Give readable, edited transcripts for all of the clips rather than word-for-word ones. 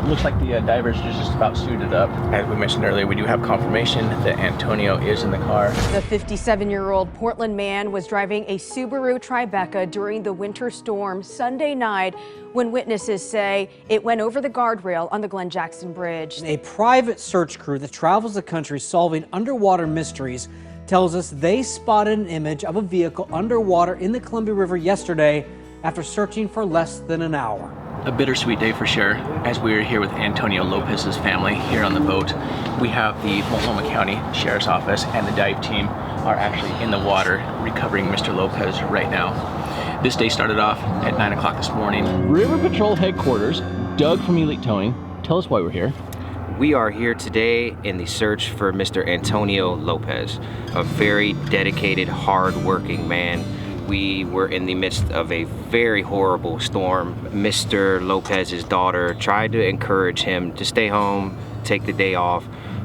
Looks like the divers are just about suited up. As we mentioned earlier, we do have confirmation that Antonio is in the car. The 57-year-old Portland man was driving a Subaru Tribeca during the winter storm Sunday night when witnesses say it went over the guardrail on the Glen Jackson Bridge. A private search crew that travels the country solving underwater mysteries tells us they spotted an image of a vehicle underwater in the Columbia River yesterday after searching for less than an hour. A bittersweet day for sure, as we are here with Antonio Lopez's family here on the boat. We have the Multnomah County Sheriff's Office and the dive team are actually in the water recovering Mr. Lopez right now. This day started off at 9 o'clock this morning. River Patrol Headquarters, Doug from Elite Towing. Tell us why we're here. We are here today in the search for Mr. Antonio Lopez, a very dedicated, hard-working man. We were in the midst of a very horrible storm. Mr. Lopez's daughter tried to encourage him to stay home, take the day off,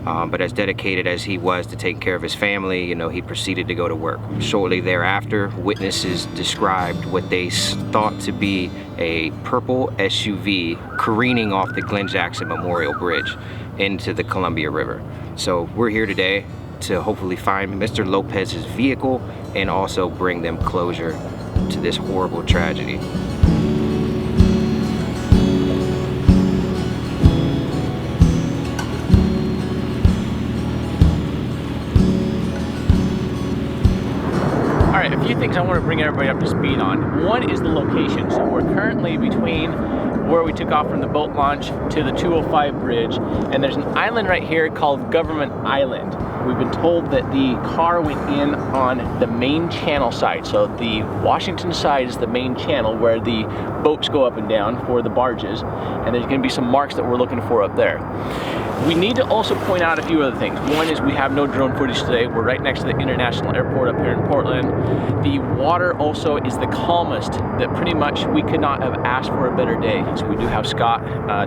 but as dedicated as he was to take care of his family, he proceeded to go to work. Shortly thereafter, witnesses described what they thought to be a purple SUV careening off the Glen Jackson Memorial Bridge into the Columbia River. So we're here today to hopefully find Mr. Lopez's vehicle and also bring them closure to this horrible tragedy. All right, a few things I want to bring everybody up to speed on. One is the location. So we're currently between where we took off from the boat launch to the 205 bridge, and there's an island right here called Government Island. We've been told that the car went in on the main channel side. So the Washington side is the main channel where the boats go up and down for the barges, and there's going to be some marks that we're looking for up there. We need to also point out a few other things. One is we have no drone footage today. We're right next to the international airport up here in Portland. The water also is the calmest that pretty much we could not have asked for a better day. So we do have Scott,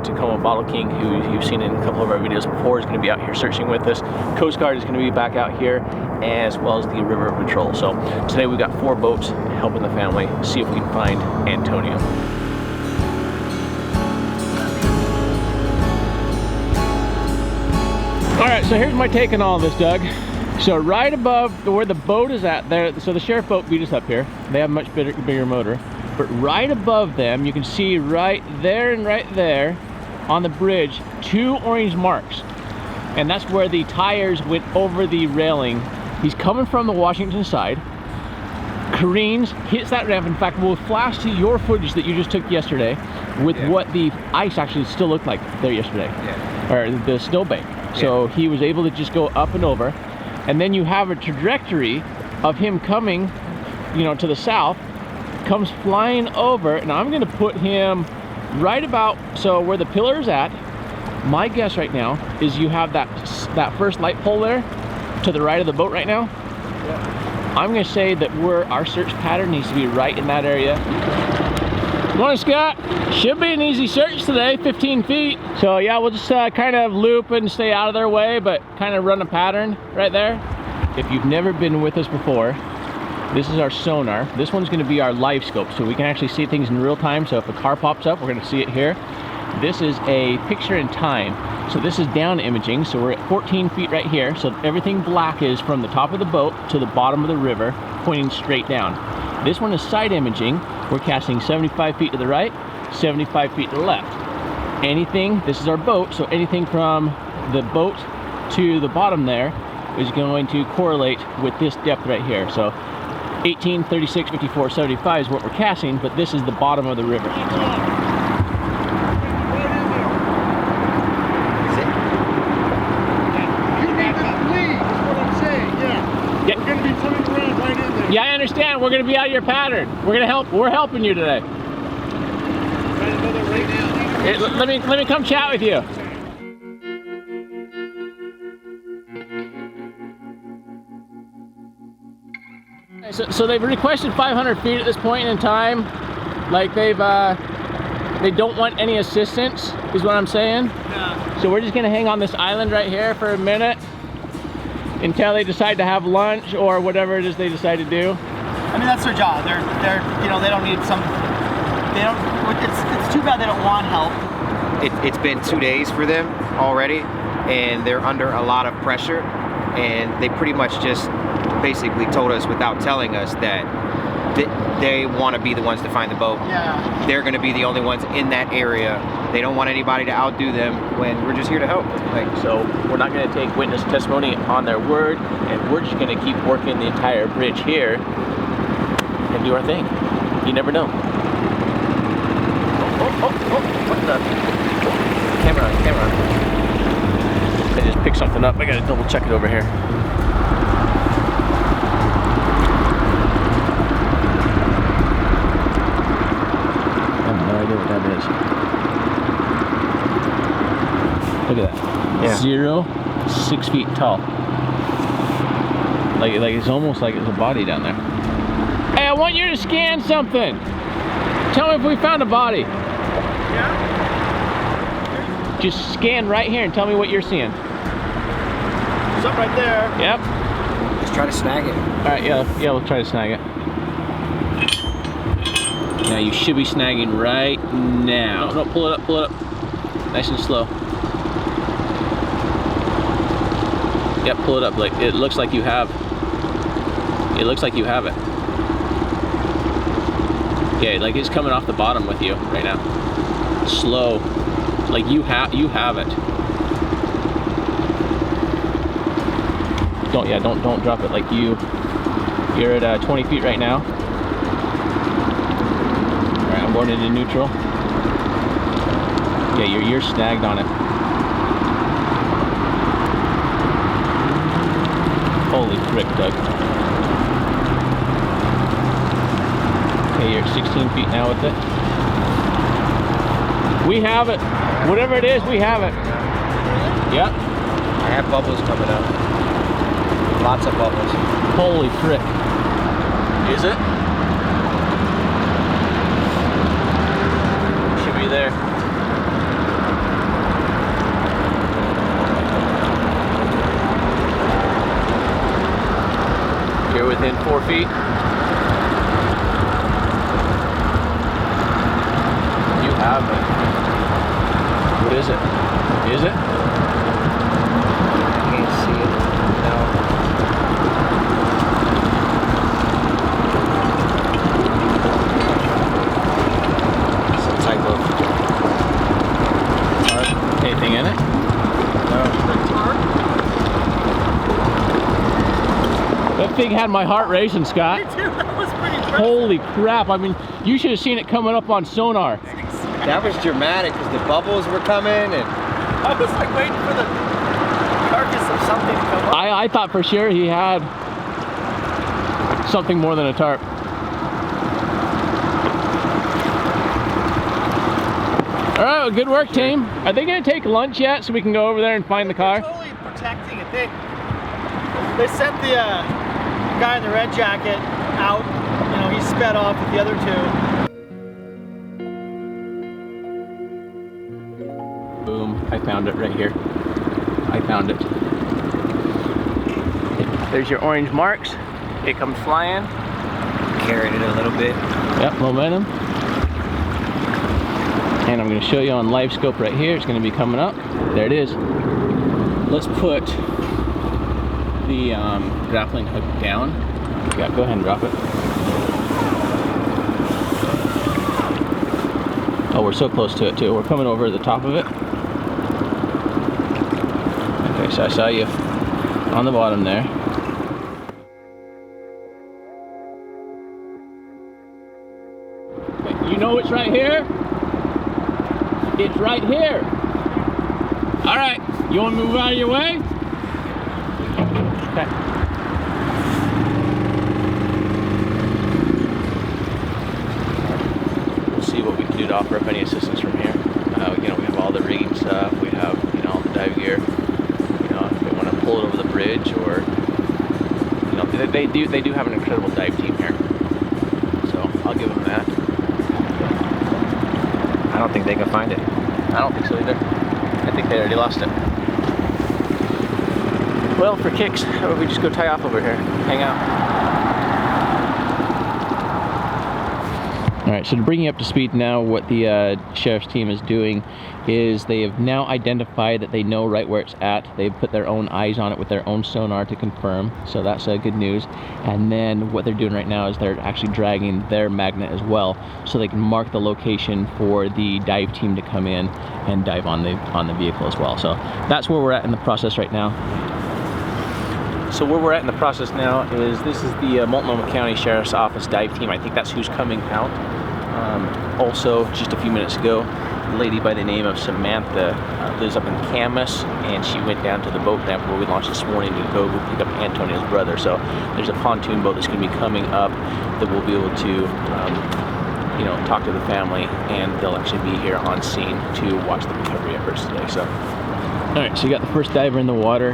Tacoma Bottle King, who you've seen in a couple of our videos before, is going to be out here searching with us. Coast Guard is going to be back out here, as well as the River Patrol. So today we've got 4 boats helping the family see if we can find Antonio. All right, so here's my take on all of this, Doug. So right above where the boat is at there, so the sheriff boat beat us up here. They have a much bigger motor. But right above them, you can see right there and right there on the bridge, 2 orange marks. And that's where the tires went over the railing. He's coming from the Washington side, careens, hits that ramp. In fact, we'll flash to your footage that you just took yesterday with what the ice actually still looked like there yesterday, or the snowbank. So he was able to just go up and over, and then you have a trajectory of him coming, to the south, comes flying over, and I'm going to put him right about where the pillar is at. My guess right now is you have that first light pole there to the right of the boat right now. I'm going to say that our search pattern needs to be right in that area. Morning, Scott. Should be an easy search today, 15 feet. So yeah, we'll just kind of loop and stay out of their way, but kind of run a pattern right there. If you've never been with us before, this is our sonar. This one's going to be our live scope, so we can actually see things in real time. So if a car pops up, we're going to see it here. This is a picture in time. So this is down imaging. So we're at 14 feet right here. So everything black is from the top of the boat to the bottom of the river, pointing straight down. This one is side imaging. We're casting 75 feet to the right, 75 feet to the left. Anything, this is our boat, so anything from the boat to the bottom there is going to correlate with this depth right here. So 18, 36, 54, 75 is what we're casting, but this is the bottom of the river. Yeah, I understand. We're going to be out of your pattern. We're helping you today. Let me come chat with you. So they've requested 500 feet at this point in time. Like they don't want any assistance, is what I'm saying. Yeah. So we're just going to hang on this island right here for a minute until they decide to have lunch or whatever it is they decide to do. I mean, that's their job. They're they don't need some. They don't. It's too bad they don't want help. it's been 2 days for them already, and they're under a lot of pressure, and they pretty much just basically told us without telling us that they want to be the ones to find the boat. Yeah. They're going to be the only ones in that area. They don't want anybody to outdo them when we're just here to help. Like, So we're not going to take witness testimony on their word, and we're just going to keep working the entire bridge here and do our thing. You never know. What the? Camera on. I just picked something up. I got to double check it over here. I have no idea what that is. Look at that. Yeah. 0, 6 feet tall. Like it's almost like it's a body down there. Hey, I want you to scan something. Tell me if we found a body. Yeah? Just scan right here and tell me what you're seeing. Something right there. Yep. let's try to snag it. All right, yeah, we'll try to snag it. Now you should be snagging right now. No, pull it up. Nice and slow. Yep, pull it up. Like it looks like you have. It looks like you have it. Yeah, like it's coming off the bottom with you right now. Slow. Like you have it. Don't drop it. Like you're at 20 feet right now. All right, I'm going into neutral. Yeah, you're snagged on it. Holy frick, Doug. Okay, you're at 16 feet now with it. We have it. Whatever it is, we have it. Yep. I have bubbles coming up. Lots of bubbles. Holy frick. Is it? Should be there. You're within 4 feet. You have it. What is it? Is it? I can't see it. No. Some type of tarp. Anything in it? No. That thing had my heart racing, Scott. Me too. That was pretty impressive. Holy crap. I mean, you should have seen it coming up on sonar. That was dramatic because the bubbles were coming and I was like waiting for the carcass of something to come up. I thought for sure he had something more than a tarp. All right, well, good work, team. Are they gonna take lunch yet so we can go over there and find the car? They're totally protecting it. They sent the guy in the red jacket out. You know, he sped off with the other two. Boom, I found it right here. I found it. There's your orange marks. It comes flying. carried it a little bit. Yep, momentum. And I'm going to show you on live scope right here. It's going to be coming up. There it is. Let's put the grappling hook down. Yeah, go ahead and drop it. Oh, we're so close to it too. We're coming over the top of it. Okay, so I saw you on the bottom there. Okay, you know it's right here? It's right here. All right, you want to move out of your way? Okay. We'll see what we can do to offer up any assistance from here. You know, we have all the rigging stuff. We have, you know, all the dive gear. You know, if they want to pull it over the bridge, or you know, they do have an incredible dive team here. So I'll give them that. I don't think they can find it. I don't think so either. I think they already lost it. Well, for kicks, how about we just go tie off over here, hang out. All right, so to bring you up to speed now, what the sheriff's team is doing is they have now identified that they know right where it's at. They've put their own eyes on it with their own sonar to confirm, so that's good news. And then what they're doing right now is they're actually dragging their magnet as well, so they can mark the location for the dive team to come in and dive on the vehicle as well. So that's where we're at in the process right now. So where we're at in the process now is this is the Multnomah County Sheriff's Office dive team. I think that's who's coming out. Also, just a few minutes ago, a lady by the name of Samantha lives up in Camas, and she went down to the boat ramp where we launched this morning to go pick up Antonio's brother. So there's a pontoon boat that's going to be coming up that we'll be able to, you know, talk to the family, and they'll actually be here on scene to watch the recovery efforts today. So, all right, so you got the first diver in the water.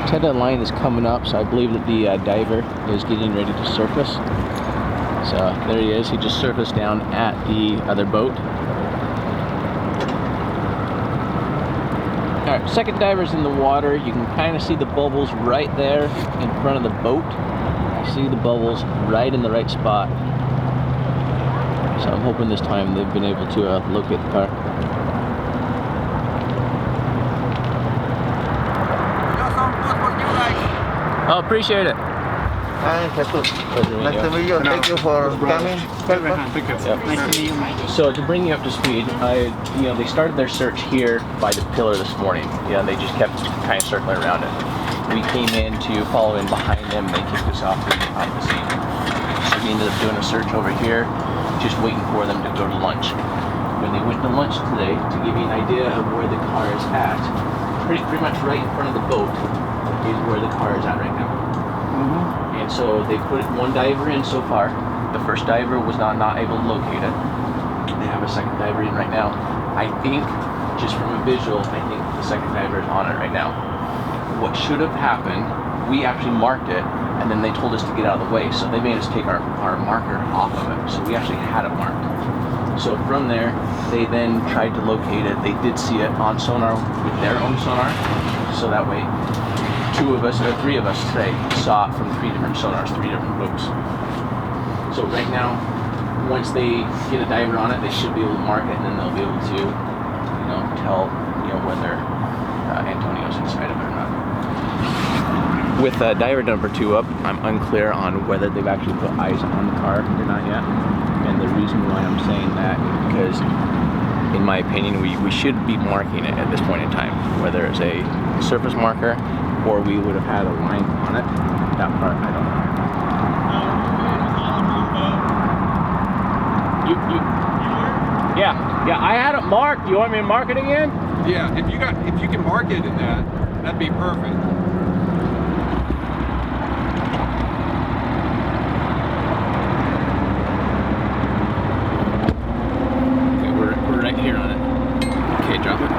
Head line is coming up, so I believe that the diver is getting ready to surface. So there he is. He just surfaced down at the other boat. All right, second diver's in the water. You can kind of see the bubbles right there in front of the boat. I see the bubbles right in the right spot. So I'm hoping this time they've been able to locate the car. Oh, appreciate it. Hi, Jesus. Nice to meet you. Thank you for coming. Yep. So to bring you up to speed, they started their search here by the pillar this morning. Yeah, they just kept kind of circling around it. We came in to follow in behind them. They kicked us off the scene. So we ended up doing a search over here, just waiting for them to go to lunch. When they went to lunch today, to give you an idea of where the car is at, pretty much right in front of the boat is where the car is at right now. And so they put one diver in so far. The first diver was not able to locate it. They have a second diver in right now. I think, just from a visual, I think the second diver is on it right now. What should have happened, we actually marked it, and then they told us to get out of the way. So they made us take our marker off of it. So we actually had it marked. So from there, they then tried to locate it. They did see it on sonar with their own sonar. So that way, three of us today saw it from 3 different sonars, 3 different boats. So right now, once they get a diver on it, they should be able to mark it, and then they'll be able to, tell, whether Antonio's inside of it or not. With diver number 2 up, I'm unclear on whether they've actually put eyes on the car or not yet. And the reason why I'm saying that is because, in my opinion, we should be marking it at this point in time, whether it's a surface marker or we would have had a line on it. That part, I don't know. Yeah, I had it marked. You want me to mark it again? Yeah, if you can mark it in that'd be perfect. Okay, we're right here on it. Okay, drop it.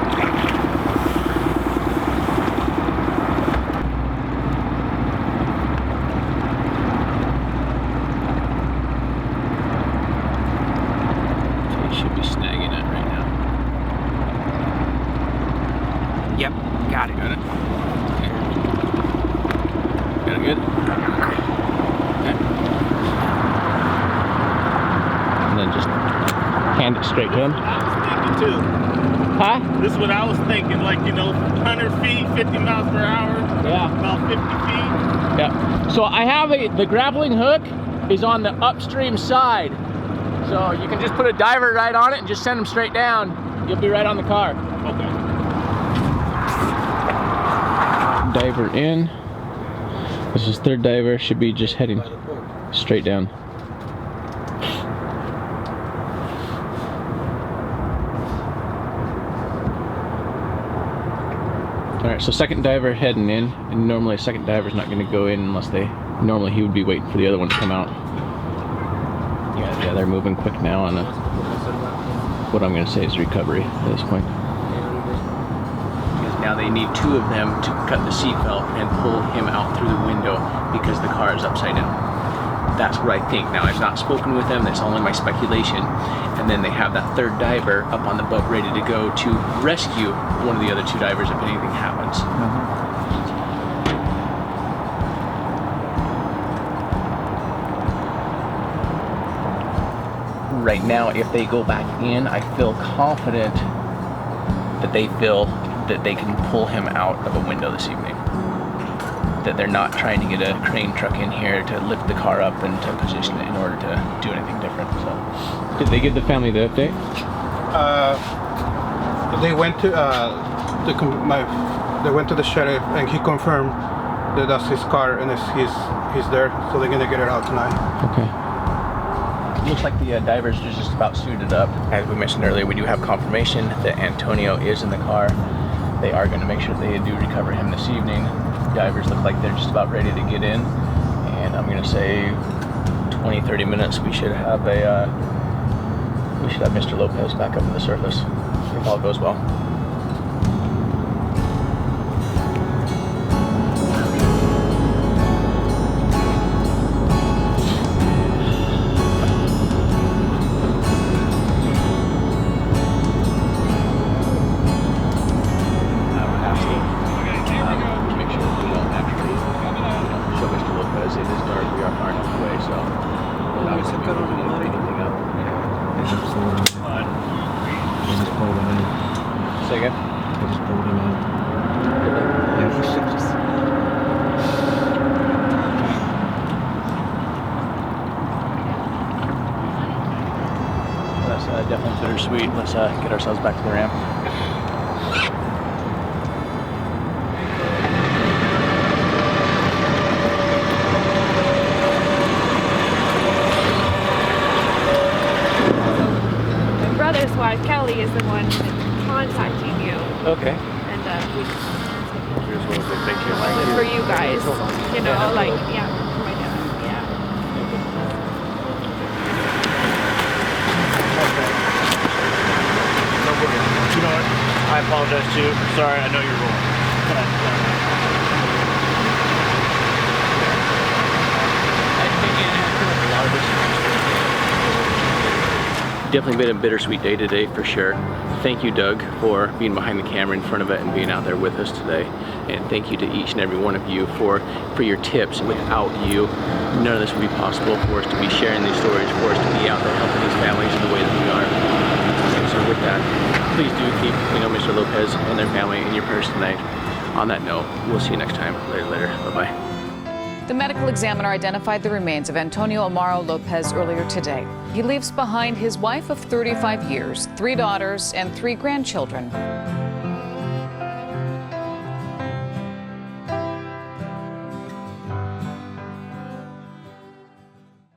Should be snagging it right now. Yep, got it. Got it? Okay. Got it good? Okay. And then just hand it straight to him. I was thinking too. Huh? This is what I was thinking, 100 feet, 50 miles per hour. Yeah. About 50 feet. Yeah. So I have the grappling hook is on the upstream side. So you can just put a diver right on it and just send them straight down. You'll be right on the car. Okay. Diver in. This is third diver. Should be just heading straight down. Alright, so second diver heading in. And normally a second diver is not going to go in unless normally he would be waiting for the other one to come out. Yeah, they're moving quick now on what I'm going to say is recovery at this point. Because now they need 2 of them to cut the seatbelt and pull him out through the window because the car is upside down. That's what I think. Now, I've not spoken with them, that's only my speculation. And then they have that third diver up on the boat ready to go to rescue one of the other 2 divers if anything happens. Right now, if they go back in, I feel confident that they feel that they can pull him out of a window this evening. That they're not trying to get a crane truck in here to lift the car up into position in order to do anything different. So, did they give the family the update? They went to they went to the sheriff and he confirmed that that's his car and he's there, so they're gonna get it out tonight. Okay. Looks like the divers are just about suited up. As we mentioned earlier, we do have confirmation that Antonio is in the car. They are going to make sure they do recover him this evening. Divers look like they're just about ready to get in, and I'm going to say 20-30 minutes we should have Mr. Lopez back up on the surface if all goes well. Say again? I just pulled him in. Yeah, that's definitely bittersweet. Let's get ourselves back to the ramp. My brother's wife, Kelly, is the one contacting you. Okay. And we Thank you. for you guys, you know, like, yeah, for my dad, yeah. You know what? I apologize too. Sorry, I know you're wrong. Definitely been a bittersweet day today for sure. Thank you, Doug, for being behind the camera in front of it and being out there with us today. And thank you to each and every one of you for your tips. Without you, none of this would be possible for us to be sharing these stories, for us to be out there helping these families in the way that we are. And so with that, please do keep, Mr. Lopez and their family in your prayers tonight. On that note, we'll see you next time. Later. Bye-bye. The medical examiner identified the remains of Antonio Amaro-Lopez earlier today. He leaves behind his wife of 35 years, 3 daughters, and 3 grandchildren.